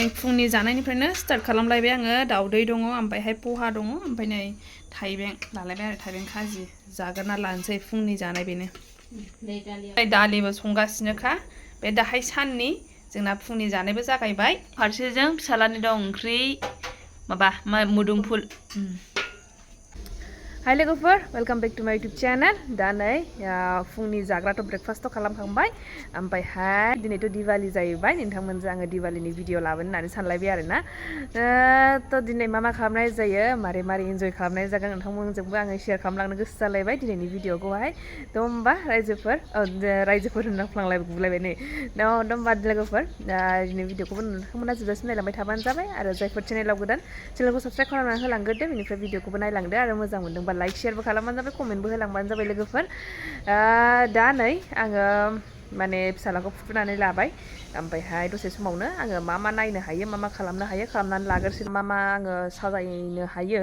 ओमफ्राय फुंनि जानायनिफ्रायनो स्टार्ट खालामलायबाय आङो दाउदै दङ ओमफ्रायहाय पहा दङ ओमफ्राय नै थाइबें लालायबाय आरो थाइबें खाजि जाग्रोना लानोसै फुंनि जानाय बेनो दालिबो संगासिनोखा बे दाहाय साननि जोंना फुंनि जानायबो जागायबाय फारसेजों फिसालानि दं ओंख्रि माबा मुदुमफुल हाय लोगोफोर वेलकाम बेक टु माय इउटुब चेनेल दा नै फुंनि जाग्राथ' ब्रेकफास्टथ' खालामखांबाय ओमफ्रायहाय दिनैथ' दिवाली जाहैबाय नोंथांमोनजों आङो दिवालीनि भिडिअ लाबोनो होननानै सानलायबाय आरोना थ' दिनै मा खालामनाय जायो मारै इन्जय खालामनाय जागोन नोंथांमोनजोंबो आङो शेयार खालामलांनो गोसो जालायबाय दिनैनि भिडिअखौहाय थ' होमबा रायजोफोर होनफ्लांलायबाय बुलायबाय नै दा होमबा लोगोफोर दिनै भिडिअखौबो नोंथांमोना जोबजासिम नायलांबाय थाबानो जाबाय आरो जायफोर चेनेलाव गोदान चेनेलखौ साबस्क्राइब खालामनानै होलांग्रोदो बेनिफ्राय भिडिअखौबो नायलांदो आरो मोजां मोनदोंबा लाइक शेयारबो खालामबानो जाबाय कमेन्टबो होलांबानो जाबाय लोगोफोर दा नै आङो माने फिसालाखौ फुथुनानै लाबाय ओमफ्रायहाय दसे समावनो आङो मा नायनो हायो मा खालामनो हायो खालामनानै लाग्रोसै मा आङो साजायनो हायो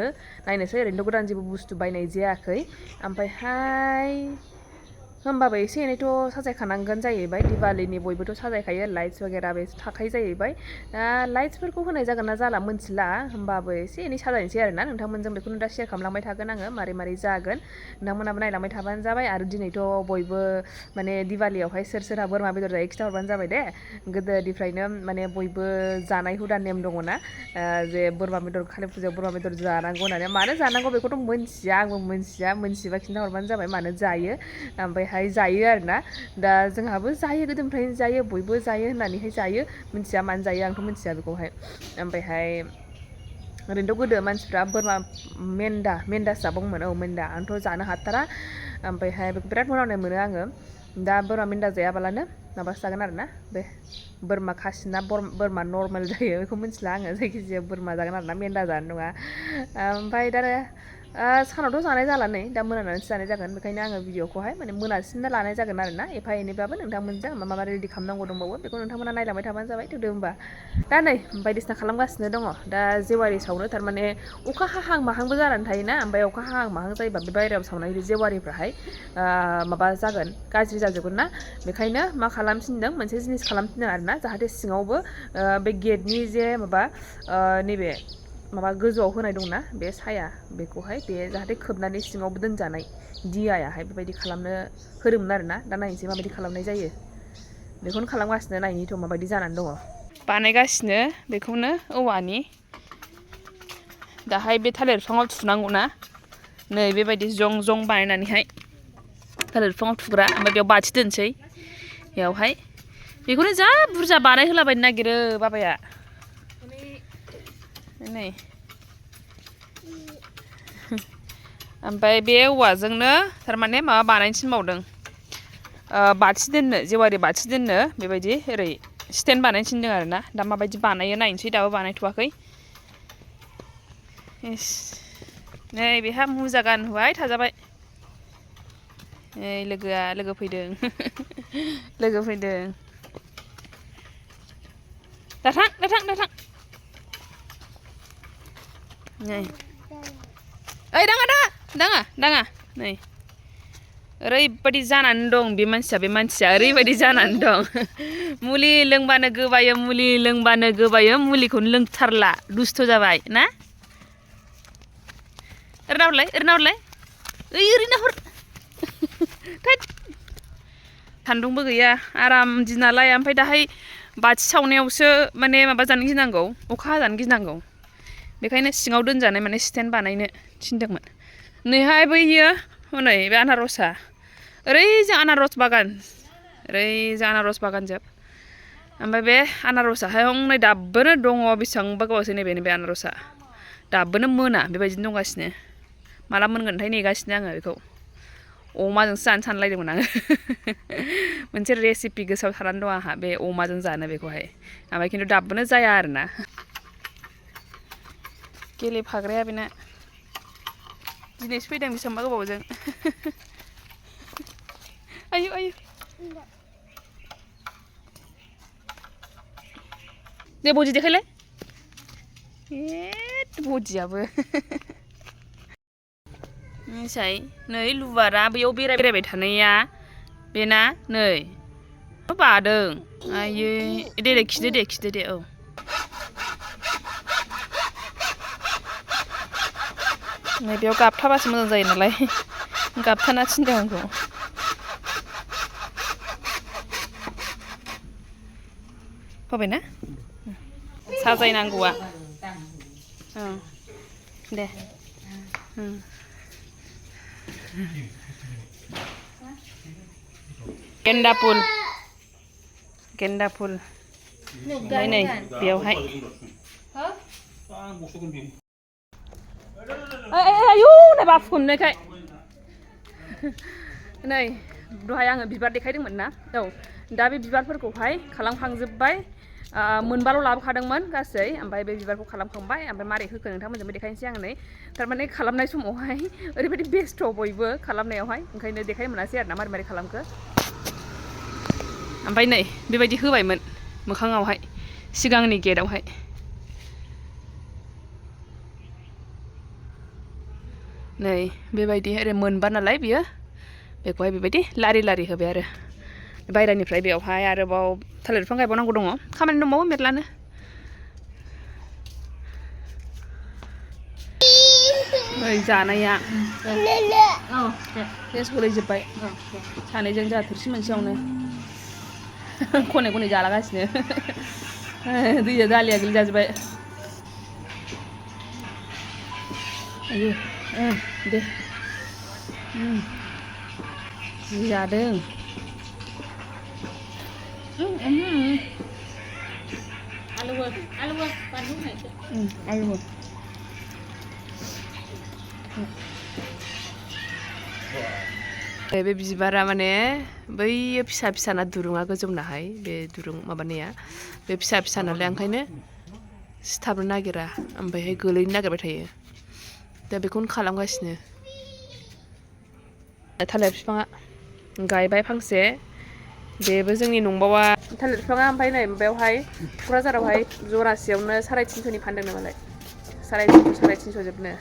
नायनोसै ओरैनोथ' गोदान जेबो बुस्थु बायनाय जायाखै ओमफ्रायहाय होमबाबो एसे एनैथ' साजायखानांगोन जाहैबाय दिवालीनि बयबोथ' साजायखायो लाइट्स वगैरह बे थाखायो जाहैबाय लाइट्सफोरखौ होनाय जागोन ना जाला मोनथिला होमबाबो एसे एनै साजायनोसै आरोना नोंथांमोनजों बेखौनो दा शेयार खालामलांबाय थागोन आङो मारै जागोन नोंथांमोनाबो नायलांबाय थाबानो जाबाय आरो दिनैथ' बयबो माने दिवालीयावहाय सोरहा बोरमा बेदर जायो खिथाहरबानो जाबाय दे गोदोनिफ्रायनो माने बयबो जानाय हुदा नेम दङना जे बोरमा बेदर खालि फुजायाव बोरमा बेदर जानांगौ होननानै मानो जानांगौ बेखौथ' मोनथिया आंबो मोनथिबा खिन्थाहरबानो जाबाय मानो जायो ओमफ्रायहाय जायो आरोना दा जोंहाबो जायो गोदोनिफ्रायनो जायो बयबो जायो होननानैहाय जायो मिथिया मानो जायो आंथ' मिथिया बेखौहाय ओमफ्रायहाय ओरैनोथ' गोदो मानसिफ्रा बोरमा मेन्दासो जाबावोमोन मेन्दा आंथ' जानो हाथारा ओमफ्रायहाय बेखौ बिराद मोनामनाय मोनो आङो दा बोरमा मेन्दा जायाबालानो माबासो जागोन आरोना बे बोरमा खासिना बोरमा नर्मेल जायो बेखौ मिथिला आङो जायखिजाया बोरमा जागोन आरोना मेन्दा जानो नङा ओमफ्राय दा सानावथ' जानाय जाला नै दा मोनानानैसो जानाय जागोन बेखायनो आङो भिडिअखौहाय माने मोनासिनो लानाय जागोन आरोना एफा एनैबाबो नोंथांमोनजों मा रेडि खालामनांगौ दंबावो बेखौ नोंथांमोना नायलांबाय थाबानो जाबाय थौदो होमबा दा नै बायदिसिना खालामगासिनो दङ दा जेवारि सावनो थारमाने अखा हाहां माहांबो जानानै थायोना ओमफ्राय अखा हाहां माहां जायोबा बे बायहेरायाव सावनाय बे जेवारिफ्राहाय माबा जागोन गाज्रि जाजोबगोन ना बेखायनो मा खालामफिनदों मोनसे जिनिस खालामफिनदों आरोना जाहाथे सिङावबो बे गेटनि जे माबा नैबे माबा गोजौआव होनाय दंना बे साया बेखौहाय बे जाहाथे खोबनानै सिङावबो दोनजानाय दियायाहाय बेबायदि खालामनो होदोंमोन आरोना दा नायनोसै माबायदि खालामनाय जायो बेखौनो खालामगासिनो नायनिथ' माबायदि जानानै दङ बानायगासिनो बेखौनो औवानि दाहाय बे थालिर बिफाङाव थुनांगौना नै बेबायदि जं बानायनानैहाय थालिर बिफाङाव थुग्रा ओमफ्राय बेयाव बाथि दोनसै बेयावहाय बेखौनो जा बुरजा बानायहोलाबायनो नागिरो बाबाया नै ओमफ्राय बे औवाजोंनो थारमाने माबा बानायनो थिनबावदों बाथि दोननो जेवारि बाथि दोननो बेबायदि ओरै स्टेन्ड बानायनो थिनदों आरोना दा माबायदि बानायो नायनोसै दाबो बानायथ'वाखै नै बेहा मुजा गानहोबाय थाजाबाय नै लोगो फैदों दाथां नै ओइ दाङा नै ओरैबायदि जानानै दं बे मानसिया ओरैबायदि जानानै दं मुलि लोंबानो गोबायो मुलिखौनो लोंथारला दुस्थ' जाबाय ना ओरैनो हर सान्दुंबो गैया आराम दिन नालाय ओमफ्राय दाहाय बाथि सावनायावसो माने माबा जानो गिनांगौ अखा हाजानो गिनांगौ बेखायनो सिङाव दोनजानाय माने स्टेन्ड बानायनो थिनदोंमोन नैहाय बैयो हनै बे आनारसा ओरैजों आनारस बागान जोब ओमफ्राय बे आनारसाहाय हनै दाबोनो दङ बेसेबांबा गोबावसै नैबे आनारसा दाबोनो मोना बेबायदिनो दंगासिनो माला मोनगोनथाय नेगासिनो आङो बेखौ अमाजोंसो जानो सानलायदोंमोन आङो मोनसे रेसिपि गोसोआव थानानै दं आंहा बे अमाजों जानो बेखौहाय ओमफ्राय खिन्थु दाबोनो जाया आरोना गेलेफाग्राया बेना दिनैसो फैदों बेसेबांबा गोबावजों आयु दे बजि देखायलाय बजियाबो मिसाय नै लुबारा बैयाव बेरायबाय थानाया बेना नै बादों आयै दे खिदो दे औ बेयाव गाबथाबासो मोजां जायो नालाय गाबथाना थिनदों आंखौ होबायना साजायनांगौआ दे गेन्दा फुल नै बेयावहाय आयु नै बाफुन नैखाय नै दहाय आङो बिबार देखायदोंमोन ना औ दा बे बिबारफोरखौहाय खालामखांजोब्बाय मोनबाल' लाबोखादोंमोन गासै ओमफ्राय बे बिबारखौ खालामखांबाय ओमफ्राय मारै होखो नोंथांमोनजोंबो देखायनोसै आङो नै थारमाने खालामनाय समावहाय ओरैबायदि बेस्थ' बयबो खालामनायावहाय ओंखायनो देखायनो मोनासै आरोना मारै खालामखो ओमफ्राय नै बेबायदि होबायमोन मोखाङावहाय सिगांनि गेटआवहाय नै बेबायदि ओरै मोनबा नालाय बियो बेखौहाय बेबायदि लारि लारि होबाय आरो बायरानिफ्राय बेयावहाय आरोबाव थालिर बिफां गायबावनांगौ दङ खामानि दंबावो मेरलानो नै जानाया टेस्ट गोलैजोब्बाय सानैजों जोंहा थोरसि मोनसेयावनो खनै खनै जालागासिनो दैया दालिया गोलैजाजोब्बाय आयु दे जादों आलु बे बिबारा माने बै फिसा फिसाना दुरुङा गोजौनाहाय बे दुरुं माबानाया बे फिसा फिसा नालाय ओंखायनो सिथाबनो नागिरा ओमफ्रायहाय गोलैनो नागिरबाय थायो दा बेखौनो खालामगासिनो थालिर बिफाङा गायबाय फांसे बेबो जोंनि नंबावा थालिर बिफाङा ओमफ्राय नै बेवहाय क'क्राझारावहाय जरासेयावनो 350नि फानदों नामालाय 350 जोबनो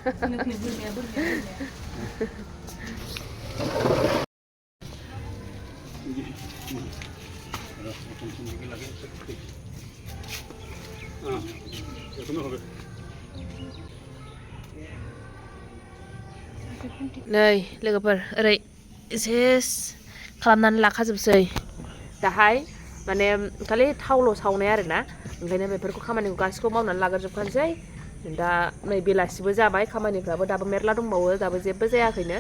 नै लोगोफोर ओरै एसे खालामनानै लाखाजोबसै दाहाय माने खालि थावल' सावनाय आरोना ओंखायनो बेफोरखौ खामानिखौ गासिखौबो मावनानै लाग्रोजोबखानोसै दा नै बेलासिबो जाबाय खामानिफ्राबो दाबो मेरला दंबावो दाबो जेबो जायाखैनो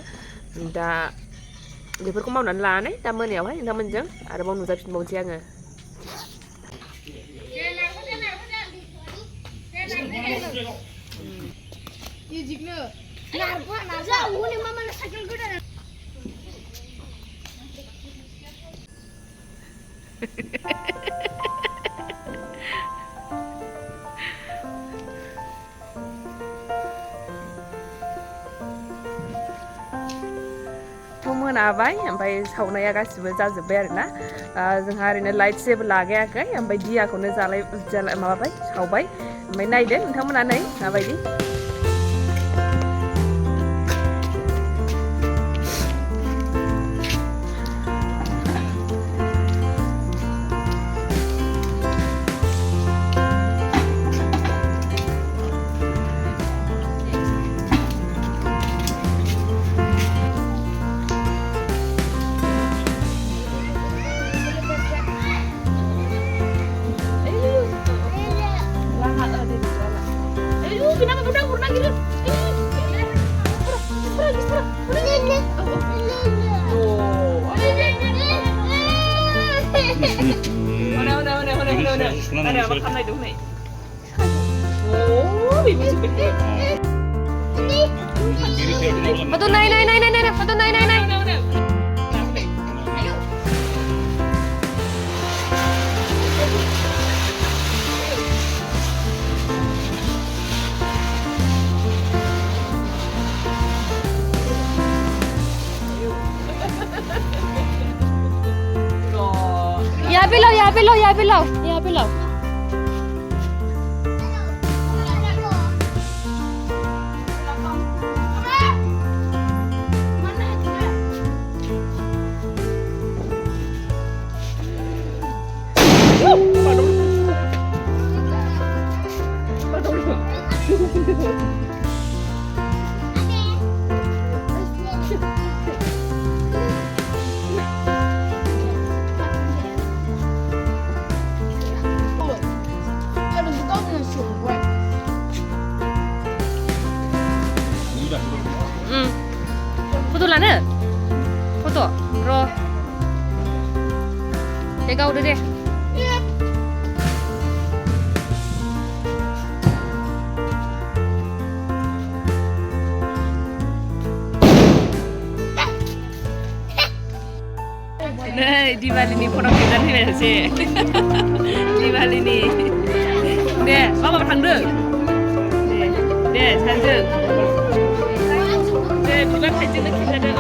दा बेफोरखौ मावनानै लानानै दा मोनायावहाय नोंथांमोनजों आरोबाव नुजाफिनबावनोसै आङो मोनाबाय ओमफ्राय सावनाया गासिबो जाजोब्बाय आरोना जोंहा ओरैनो लाइट जेबो लागायाखै ओमफ्राय दियाखौनो माबाबाय सावबाय ओमफ्राय नायदो नोंथांमोना नै माबायदि kenapa udah kurang gitu? Udah makan lagi dulu nih. Oh, ibu cepet. Betul naik, betul naik. Ya belau. मानो फट' र' दे गावदो दे नै दिवालीनि फट' खेबजानो फैबाय सासे दिवालीनि दे माबा थांदो दे सानजों दे बिबार थाइजोंनो खेबजादों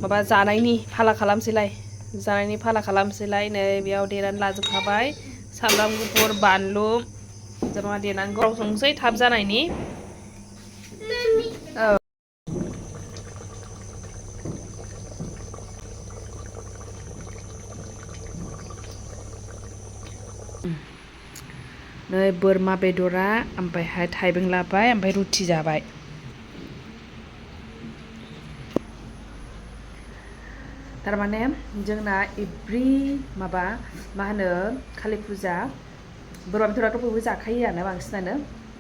माबा जानायनि फाला खालामसैलाय नै बेयाव देनानै लाजोबखाबाय सामब्राम गुफुर बानलु जमा देनांगौ गाव संसै थाब जानायनि औ नै बोरमा बेदरा ओमफ्रायहाय थाइबें लाबाय ओमफ्राय रुटि जाबाय थारमाने जोंना एभ्रि माबा मा होनो कालि फुजा बोरमा बेदराथ' बयबो जाखायोआनो बांसिनानो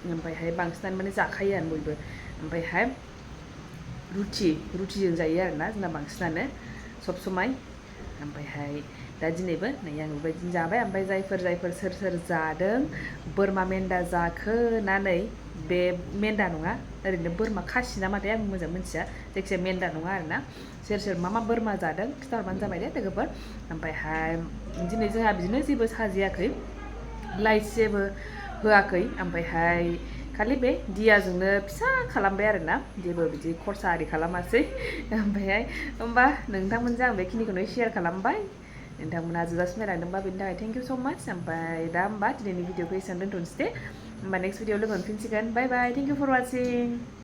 ओमफ्रायहाय बांसिनानो माने जाखायोआनो बयबो ओमफ्रायहाय रुटिजों जायो आरोना जोंना बांसिनानो सब समाय ओमफ्रायहाय दा दिनैबो नै आं बेबायदिनो जाबाय ओमफ्राय जायफोर सोर जादों बोरमा मेन्दा जाखो ना नै बे मेन्दा नङा ओरैनो बोरमा खासि ना माथाय आं मोजां मिथिया जायखिजाया मेन्दा नङा आरोना सोर मा बोरमा जादों खिथाहरबानो जाबाय दे लोगोफोर ओमफ्रायहाय दिनै जोंहा बिदिनो जेबो साजियाखै लाइट जेबो होआखै ओमफ्रायहाय खालि बे दियाजोंनो फिसा खालामबाय आरोना जेबो बिदि खरसा आरि खालामासै ओमफ्रायहाय होमबा नोंथांमोनजों आं बेखिनिखौनो शेयार खालामबाय नोंथांमोना जोजासिम नायलांदोंबा बेनि थाखाय थेंक इउ स' माच ओमफ्राय दा होमबा दिनैनि भिडिअखौ एसेयावनो दोनथ'नोसै दे होमबा नेक्स्ट भिडिअ लोगो मोनफिनसिगोन बाय बाय थेंक इउ फर वाचिं